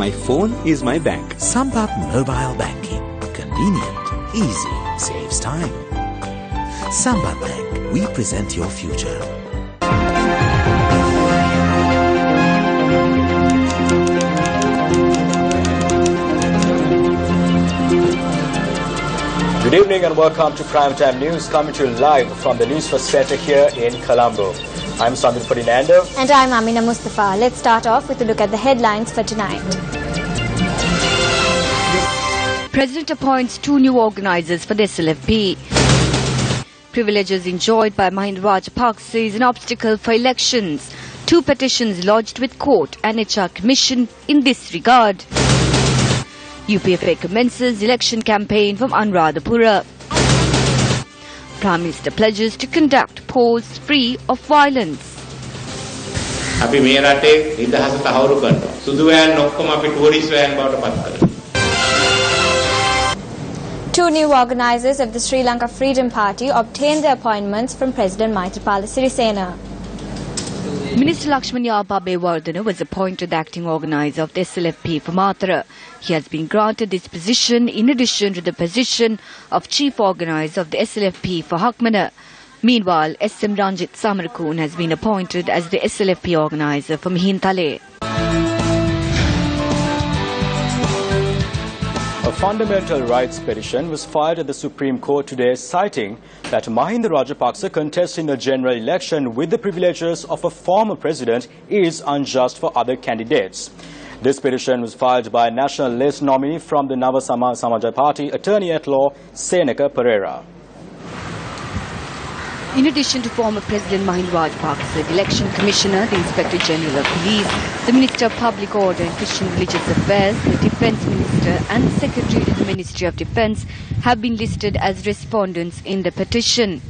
My phone is my bank. Sampath Mobile Banking. Convenient, easy, saves time. Sampath Bank, we present your future. Good evening and welcome to Primetime News, coming to you live from the Newsfirst Center here in Colombo. I'm Samir Ferdinando. And I'm Amina Mustafa. Let's start off with a look at the headlines for tonight. President appoints 2 new organisers for the SLFP. Privileges enjoyed by Mahinda Rajapaksa is an obstacle for elections. 2 petitions lodged with court and HR Commission in this regard. UPFA commences election campaign from Anuradhapura. Prime Minister pledges to conduct polls free of violence. අපි මේ රටේ නිදහස තහවුරු කරනවා. සුදු van ඔක්කොම අපි tourist van බවට පත් කරනවා. 2 new organisers of the Sri Lanka Freedom Party obtained their appointments from President Maithripala Sirisena. Minister Lakshman Yababewardena was appointed the acting organiser of the SLFP for Mathura. He has been granted this position in addition to the position of chief organiser of the SLFP for Hakmana. Meanwhile, SM Ranjit Samarakun has been appointed as the SLFP organiser for Mihintale. A fundamental rights petition was filed at the Supreme Court today, citing that Mahinda Rajapaksa contesting a general election with the privileges of a former president is unjust for other candidates. This petition was filed by a national list nominee from the Nava Samajai Party, attorney-at-law Seneka Pereira. In addition to former President Mahinda Rajapaksa, the Election Commissioner, the Inspector General of Police, the Minister of Public Order and Christian Religious Affairs, the Defence Minister and the Secretary to the Ministry of Defence have been listed as respondents in the petition.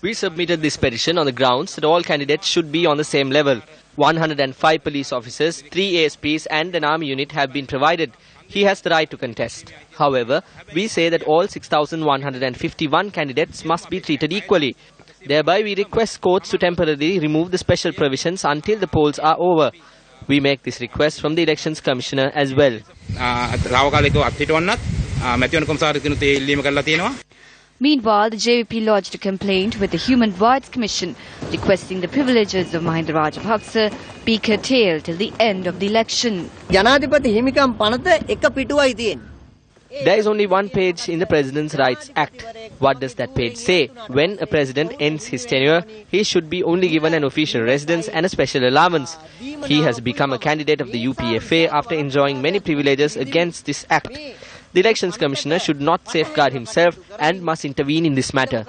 We submitted this petition on the grounds that all candidates should be on the same level. 105 police officers, 3 ASPs and an army unit have been provided. He has the right to contest. However, we say that all 6,151 candidates must be treated equally. Thereby, we request courts to temporarily remove the special provisions until the polls are over. We make this request from the Elections Commissioner as well. Meanwhile, the JVP lodged a complaint with the Human Rights Commission requesting the privileges of Mahinda Rajapaksa be curtailed till the end of the election. There is only one page in the President's Rights Act. What does that page say? When a president ends his tenure, he should be only given an official residence and a special allowance. He has become a candidate of the UPFA after enjoying many privileges against this act. The Elections Commissioner should not safeguard himself and must intervene in this matter.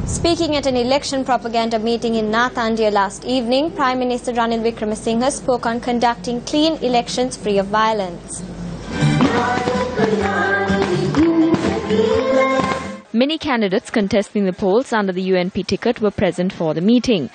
Speaking at an election propaganda meeting in North India last evening, Prime Minister Ranil Wickremesinghe spoke on conducting clean elections free of violence. Many candidates contesting the polls under the UNP ticket were present for the meeting.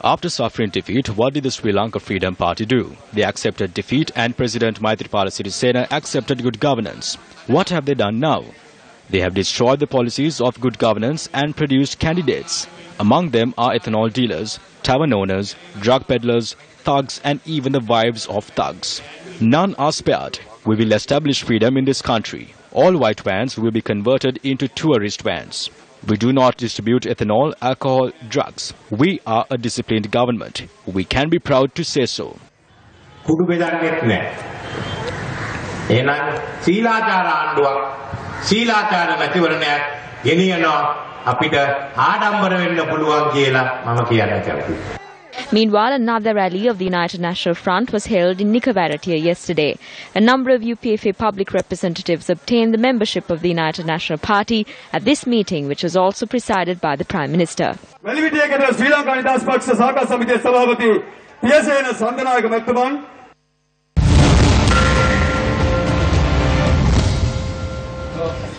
After suffering defeat, what did the Sri Lanka Freedom Party do? They accepted defeat and President Maithripala Sirisena accepted good governance. What have they done now? They have destroyed the policies of good governance and produced candidates. Among them are ethanol dealers, tavern owners, drug peddlers, thugs and even the wives of thugs. None are spared. We will establish freedom in this country. All white vans will be converted into tourist vans. We do not distribute ethanol, alcohol, drugs. We are a disciplined government. We can be proud to say so. Meanwhile, another rally of the United National Front was held in Nikkavaratia yesterday. A number of UPFA public representatives obtained the membership of the United National Party at this meeting, which was also presided by the Prime Minister.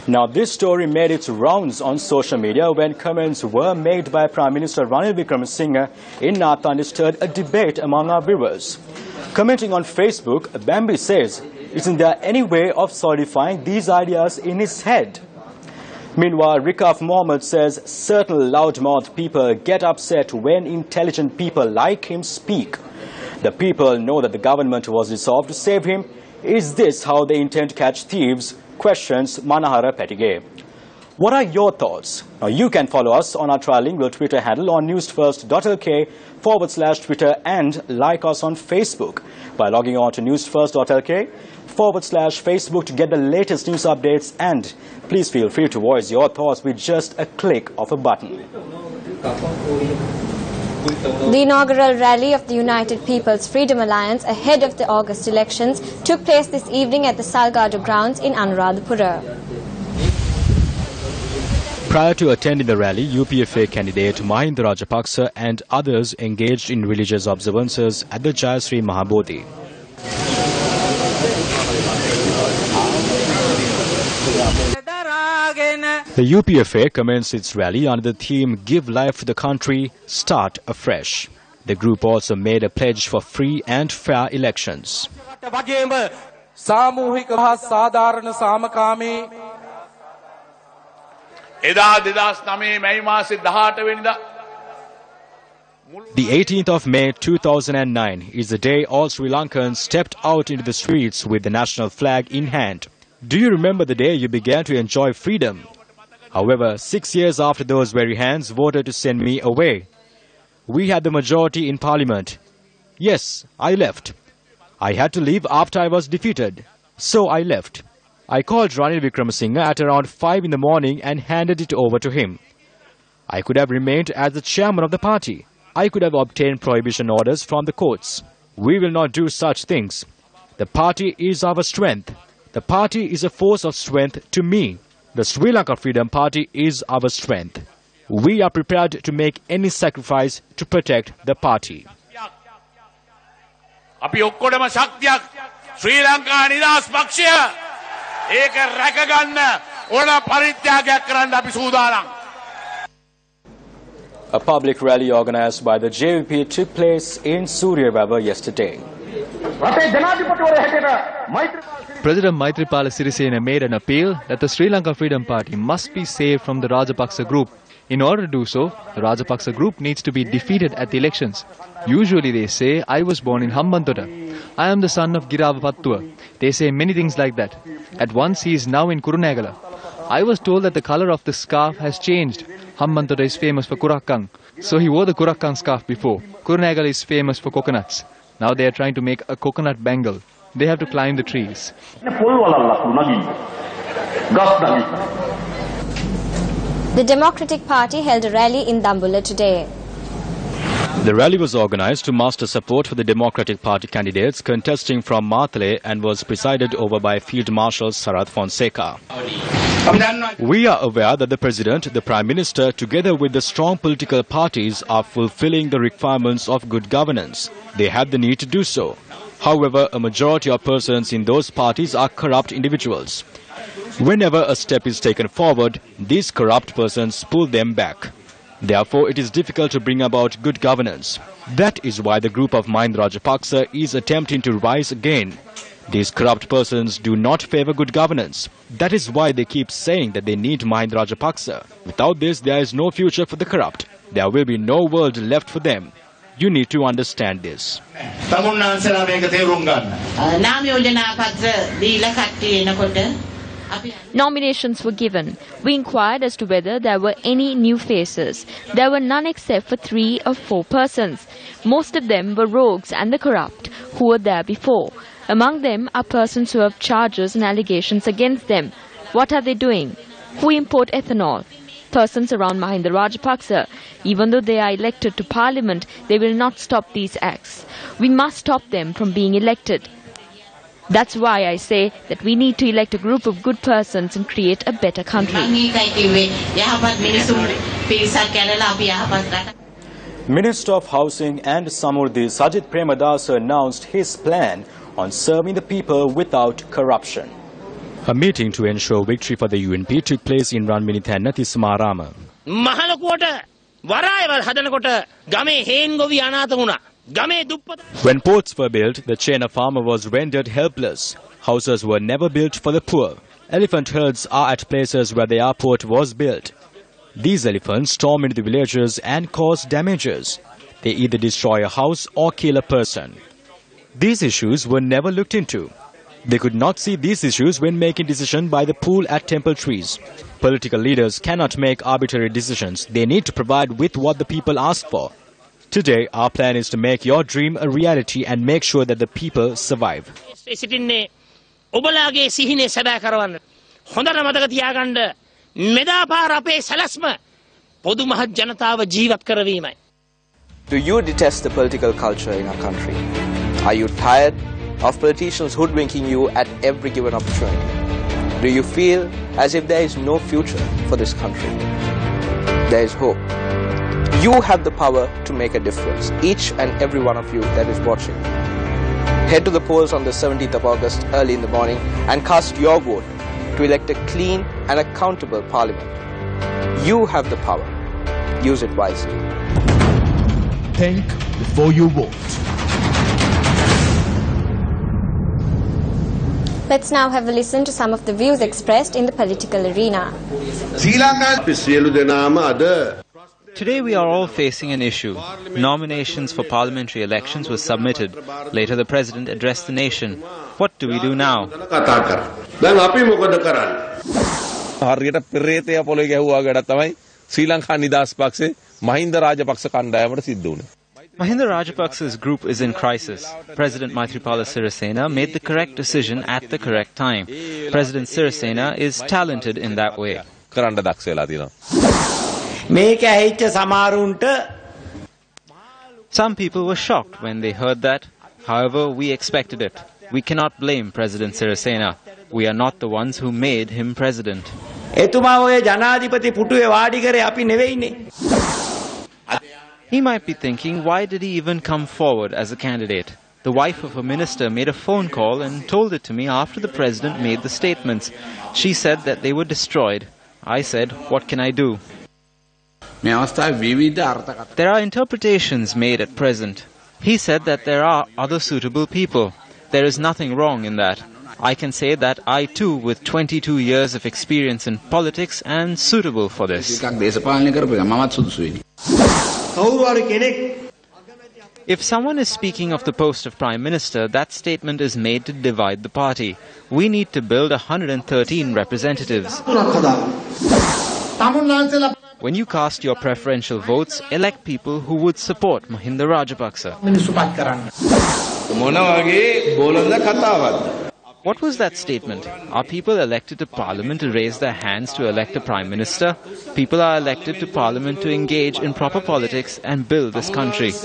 Now, this story made its rounds on social media when comments were made by Prime Minister Ranil Wickremesinghe in Nathani stirred a debate among our viewers. Commenting on Facebook, Bambi says, "Isn't there any way of solidifying these ideas in his head?" Meanwhile, Rikaf Mohammed says certain loudmouth people get upset when intelligent people like him speak. The people know that the government was dissolved to save him. Is this how they intend to catch thieves? Questions Manahara Petige. What are your thoughts? Now, you can follow us on our trilingual Twitter handle on Newsfirst.lk/Twitter and like us on Facebook by logging on to Newsfirst.lk/Facebook to get the latest news updates, and please feel free to voice your thoughts with just a click of a button. The inaugural rally of the United People's Freedom Alliance ahead of the August elections took place this evening at the Salgado grounds in Anuradhapura. Prior to attending the rally, UPFA candidate Mahinda Rajapaksa and others engaged in religious observances at the Jayasri Mahabodhi. The UPFA commenced its rally under the theme "Give Life to the Country, Start Afresh." The group also made a pledge for free and fair elections. The 18th of May 2009 is the day all Sri Lankans stepped out into the streets with the national flag in hand. Do you remember the day you began to enjoy freedom? However, 6 years after those very hands voted to send me away. We had the majority in Parliament. Yes, I left. I had to leave after I was defeated. So I left. I called Ranil Wickremesinghe at around 5 in the morning and handed it over to him. I could have remained as the chairman of the party. I could have obtained prohibition orders from the courts. We will not do such things. The party is our strength. The party is a force of strength to me. The Sri Lanka Freedom Party is our strength. We are prepared to make any sacrifice to protect the party. අපි ඔක්කොටම ශක්තියක් ශ්‍රී ලංකා නිදහස් පක්ෂය ඒක රැකගන්න ඕන පරිත්‍යාගයක් කරන්න අපි සූදානම්. A public rally organized by the JVP took place in Suryawava yesterday. President Maithripala Sirisena made an appeal that the Sri Lanka Freedom Party must be saved from the Rajapaksa group. In order to do so, the Rajapaksa group needs to be defeated at the elections. Usually they say, I was born in Hambantota. I am the son of Giravapattua. They say many things like that. At once he is now in Kurunegala. I was told that the color of the scarf has changed. Hambantota is famous for Kurakkang, so he wore the Kurakkang scarf before. Kurunegala is famous for coconuts. Now they are trying to make a coconut bangle. They have to climb the trees. The Democratic Party held a rally in Dambulla today. The rally was organized to muster support for the Democratic Party candidates contesting from Matale and was presided over by Field Marshal Sarath Fonseca. We are aware that the President, the Prime Minister, together with the strong political parties, are fulfilling the requirements of good governance. They have the need to do so. However, a majority of persons in those parties are corrupt individuals. Whenever a step is taken forward, these corrupt persons pull them back. Therefore, it is difficult to bring about good governance. That is why the group of Mahinda Rajapaksa is attempting to rise again. These corrupt persons do not favor good governance. That is why they keep saying that they need Mahinda Rajapaksa. Without this, there is no future for the corrupt. There will be no world left for them. You need to understand this. Nominations were given. We inquired as to whether there were any new faces. There were none except for 3 or 4 persons. Most of them were rogues and the corrupt who were there before. Among them are persons who have charges and allegations against them. What are they doing? Who import ethanol? Persons around Mahinda Rajapaksa. Even though they are elected to parliament, they will not stop these acts. We must stop them from being elected. That's why I say that we need to elect a group of good persons and create a better country. Minister of Housing and Samurdhi Sajid Premadasa announced his plan on serving the people without corruption. A meeting to ensure victory for the UNP took place in Ranminithanna Tismarama. When ports were built, the Chena farmer was rendered helpless. Houses were never built for the poor. Elephant herds are at places where the airport was built. These elephants storm into the villages and cause damages. They either destroy a house or kill a person. These issues were never looked into. They could not see these issues when making decisions by the pool at Temple Trees. Political leaders cannot make arbitrary decisions. They need to provide with what the people ask for. Today, our plan is to make your dream a reality and make sure that the people survive. Do you detest the political culture in our country? Are you tired of politicians hoodwinking you at every given opportunity? Do you feel as if there is no future for this country? There is hope. You have the power to make a difference, each and every one of you that is watching. Head to the polls on the 17th of August early in the morning and cast your vote to elect a clean and accountable parliament. You have the power. Use it wisely. Think before you vote. Let's now have a listen to some of the views expressed in the political arena. Today we are all facing an issue. Nominations for parliamentary elections were submitted. Later the President addressed the nation. What do we do now? Mahinda Rajapaksa's group is in crisis. President Maithripala Sirisena made the correct decision at the correct time. President Sirisena is talented in that way. Some people were shocked when they heard that. However, we expected it. We cannot blame President Sirisena. We are not the ones who made him president. He might be thinking, why did he even come forward as a candidate? The wife of a minister made a phone call and told it to me after the president made the statements. She said that they were destroyed. I said, what can I do? There are interpretations made at present. He said that there are other suitable people. There is nothing wrong in that. I can say that I too, with 22 years of experience in politics, am suitable for this. If someone is speaking of the post of Prime Minister, that statement is made to divide the party. We need to build 113 representatives. When you cast your preferential votes, elect people who would support Mahinda Rajapaksa. What was that statement? Are people elected to Parliament to raise their hands to elect a Prime Minister? People are elected to Parliament to engage in proper politics and build this country. Was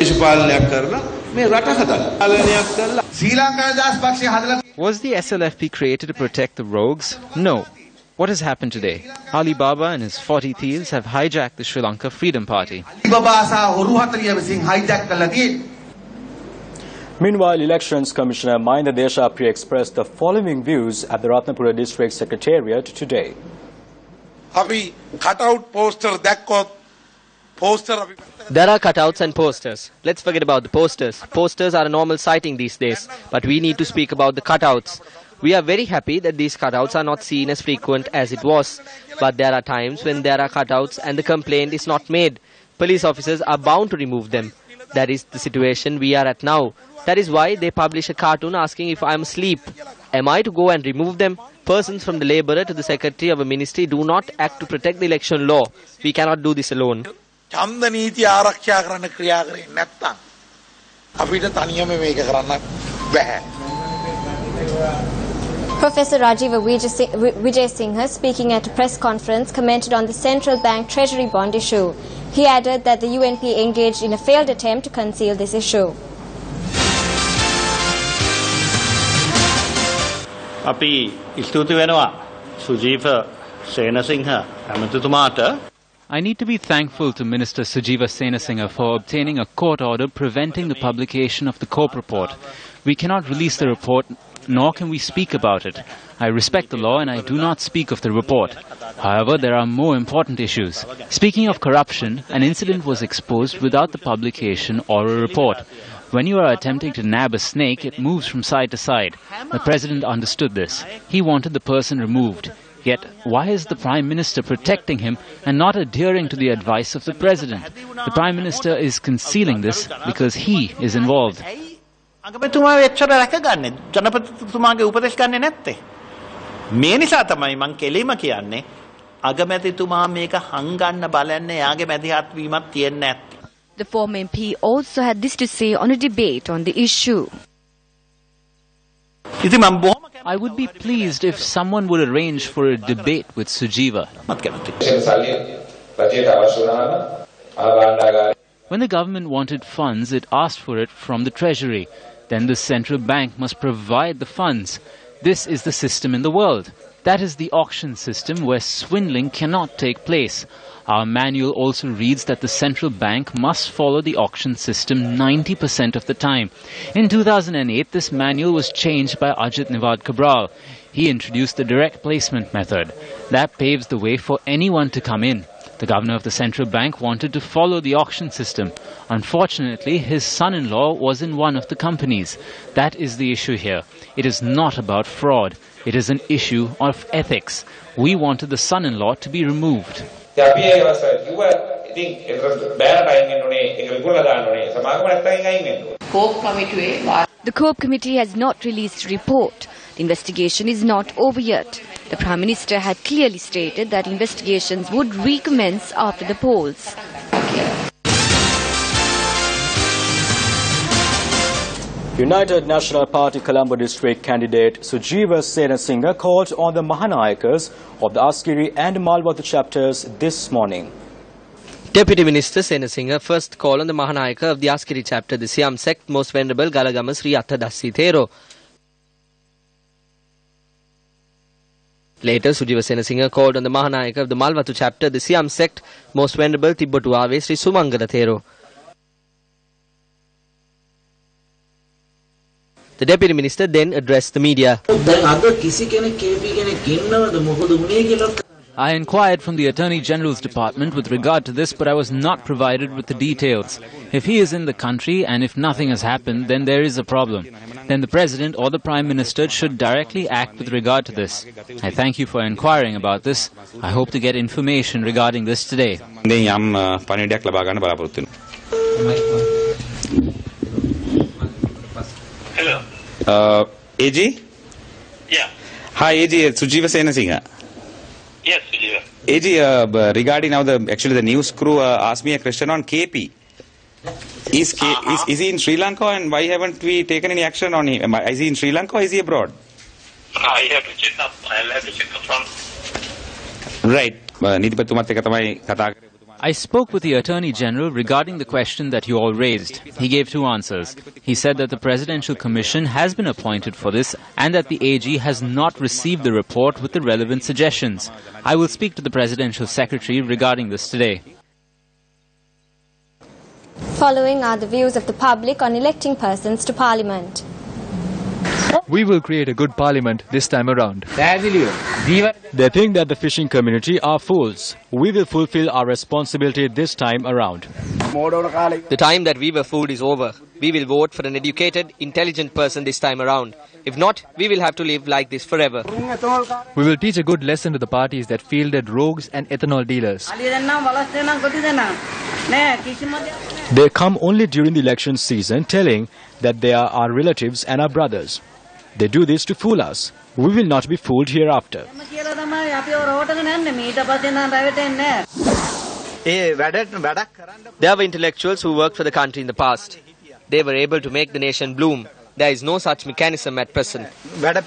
the SLFP created to protect the rogues? No. What has happened today? Ali Baba and his 40 thieves have hijacked the Sri Lanka Freedom Party. Meanwhile, Elections Commissioner Mahinda Deshapriya expressed the following views at the Ratnapura District Secretariat today. There are cutouts and posters. Let's forget about the posters. Posters are a normal sighting these days, but we need to speak about the cutouts. We are very happy that these cutouts are not seen as frequent as it was. But there are times when there are cutouts and the complaint is not made. Police officers are bound to remove them. That is the situation we are at now. That is why they publish a cartoon asking if I am asleep. Am I to go and remove them? Persons from the labourer to the secretary of a ministry do not act to protect the election law. We cannot do this alone. Professor Rajiva Vijay Singha, speaking at a press conference, commented on the central bank treasury bond issue. He added that the UNP engaged in a failed attempt to conceal this issue. I need to be thankful to Minister Sujiva Senasinghe for obtaining a court order preventing the publication of the COPE report. We cannot release the report nor can we speak about it. I respect the law and I do not speak of the report. However, there are more important issues. Speaking of corruption, an incident was exposed without the publication or a report. When you are attempting to nab a snake, it moves from side to side. The President understood this. He wanted the person removed. Yet, why is the Prime Minister protecting him and not adhering to the advice of the President? The Prime Minister is concealing this because he is involved. මේ නිසා තමයි මං කෙලිම කියන්නේ අගමැතිතුමා මේක හංගන්න බලන්නේ යාගේ මැදිහත් වීමක් තියෙන්නේ නැත්තේ. The former MP also had this to say on a debate on the issue. I would be pleased if someone would arrange for a debate with Sujiva. When the government wanted funds, it asked for it from the Treasury. Then the central bank must provide the funds. This is the system in the world. That is the auction system where swindling cannot take place. Our manual also reads that the central bank must follow the auction system 90% of the time. In 2008, this manual was changed by Ajit Nivad Cabral. He introduced the direct placement method. That paves the way for anyone to come in. The governor of the central bank wanted to follow the auction system. Unfortunately, his son-in-law was in one of the companies. That is the issue here. It is not about fraud. It is an issue of ethics. We wanted the son-in-law to be removed. The COPE committee has not released a report. The investigation is not over yet. The Prime Minister had clearly stated that investigations would recommence after the polls. United National Party Colombo District candidate Sujiva Senasinghe called on the Mahanayakas of the Askiri and Malwatu chapters this morning. Deputy Minister Senasinghe first called on the Mahanayaka of the Askiri chapter, the Siam sect, Most Venerable Galagama Sri Attadassi Thero. Later, Sujiva Senasinghe called on the Mahanayaka of the Malwatu chapter, the Siam sect, Most Venerable Tibbotuave Sri Sumangala Thero. The Deputy Minister then addressed the media. I inquired from the Attorney General's department with regard to this, but I was not provided with the details. If he is in the country and if nothing has happened, then there is a problem. Then the President or the Prime Minister should directly act with regard to this. I thank you for inquiring about this. I hope to get information regarding this today. Hello. AG? Yeah. Hi, AG. It's Sujiva Senasinghe. Yes, Sujiva. AG, regarding now the news crew asked me a question on KP. Is he in Sri Lanka, and why haven't we taken any action on him? Is he in Sri Lanka or is he abroad? I have to check up. I'll have to check up from. Right. I spoke with the Attorney General regarding the question that you all raised. He gave two answers. He said that the Presidential Commission has been appointed for this and that the AG has not received the report with the relevant suggestions. I will speak to the Presidential Secretary regarding this today. Following are the views of the public on electing persons to Parliament. We will create a good parliament this time around. They think that the fishing community are fools. We will fulfill our responsibility this time around. The time that we were fooled is over. We will vote for an educated, intelligent person this time around. If not, we will have to live like this forever. We will teach a good lesson to the parties that fielded rogues and ethanol dealers. They come only during the election season telling that they are our relatives and our brothers. They do this to fool us. We will not be fooled hereafter. There were intellectuals who worked for the country in the past. They were able to make the nation bloom. There is no such mechanism at present. The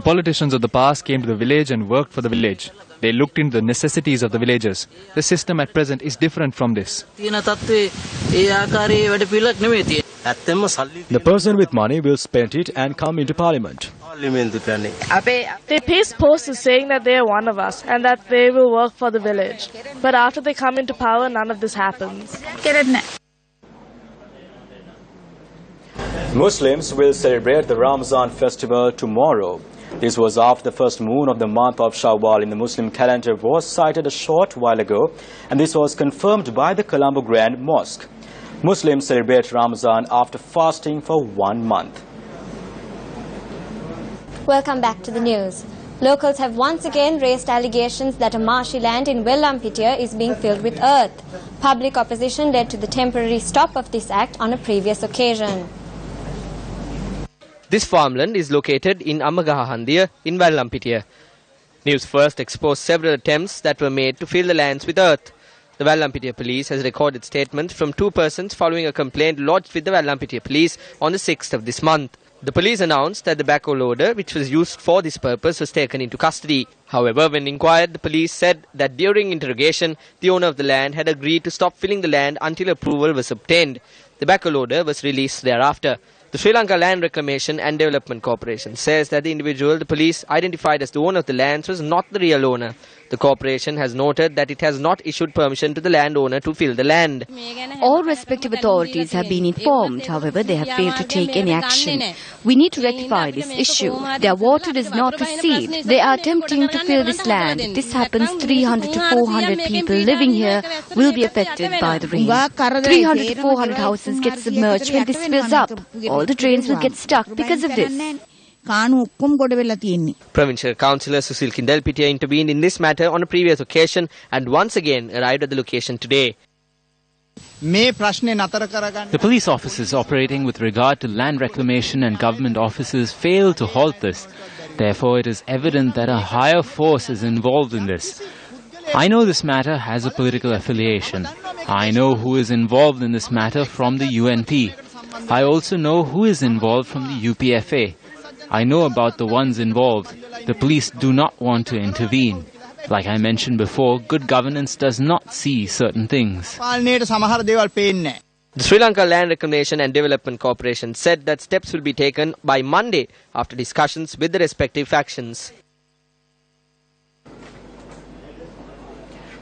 politicians of the past came to the village and worked for the village. They looked into the necessities of the villagers. The system at present is different from this. The person with money will spend it and come into Parliament. They paste posters saying that they are one of us and that they will work for the village. But after they come into power, none of this happens. Muslims will celebrate the Ramzan festival tomorrow. This was after the first moon of the month of Shawwal in the Muslim calendar was sighted a short while ago, and this was confirmed by the Colombo Grand Mosque. Muslims celebrate Ramzan after fasting for 1 month. Welcome back to the news. Locals have once again raised allegations that a marshy land in Wellampitia is being filled with earth. Public opposition led to the temporary stop of this act on a previous occasion. This farmland is located in Amagahandia in Wellampitia. Newsfirst exposed several attempts that were made to fill the lands with earth. The Wellampitia police has recorded statements from 2 persons following a complaint lodged with the Wellampitia police on the 6th of this month. The police announced that the backhoe loader, which was used for this purpose, was taken into custody. However, when inquired, the police said that during interrogation, the owner of the land had agreed to stop filling the land until approval was obtained. The backhoe loader was released thereafter. The Sri Lanka Land Reclamation and Development Corporation says that the individual the police identified as the owner of the lands was not the real owner. The corporation has noted that it has not issued permission to the landowner to fill the land. All respective authorities have been informed, however they have failed to take any action. We need to rectify this issue. Their water is not received. They are attempting to fill this land. If this happens, 300 to 400 people living here will be affected by the rain. 300 to 400 houses get submerged when this fills up. All the drains will get stuck because of this. Provincial Councillor Susil Kindelpitia intervened in this matter on a previous occasion and once again arrived at the location today. The police officers operating with regard to land reclamation and government offices failed to halt this. Therefore, it is evident that a higher force is involved in this. I know this matter has a political affiliation. I know who is involved in this matter from the UNP. I also know who is involved from the UPFA. I know about the ones involved. The police do not want to intervene. Like I mentioned before, good governance does not see certain things. The Sri Lanka Land Reclamation and Development Corporation said that steps will be taken by Monday after discussions with the respective factions.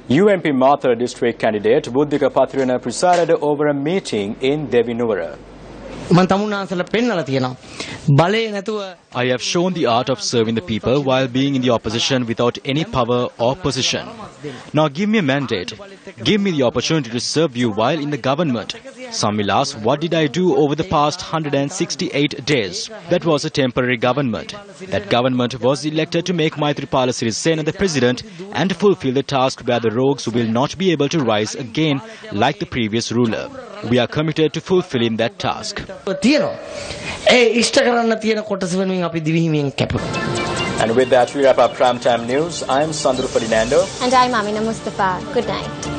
UNP Mathura district candidate Buddhika Patrina presided over a meeting in Devinuvara. I have shown the art of serving the people while being in the opposition without any power or position. Now give me a mandate. Give me the opportunity to serve you while in the government. Some will ask, what did I do over the past 168 days? That was a temporary government. That government was elected to make Maithripala Sirisena the president and to fulfill the task where the rogues will not be able to rise again like the previous ruler. We are committed to fulfilling that task. And with that, we wrap up Primetime News. I'm Sandru Ferdinando. And I'm Amina Mustafa. Good night.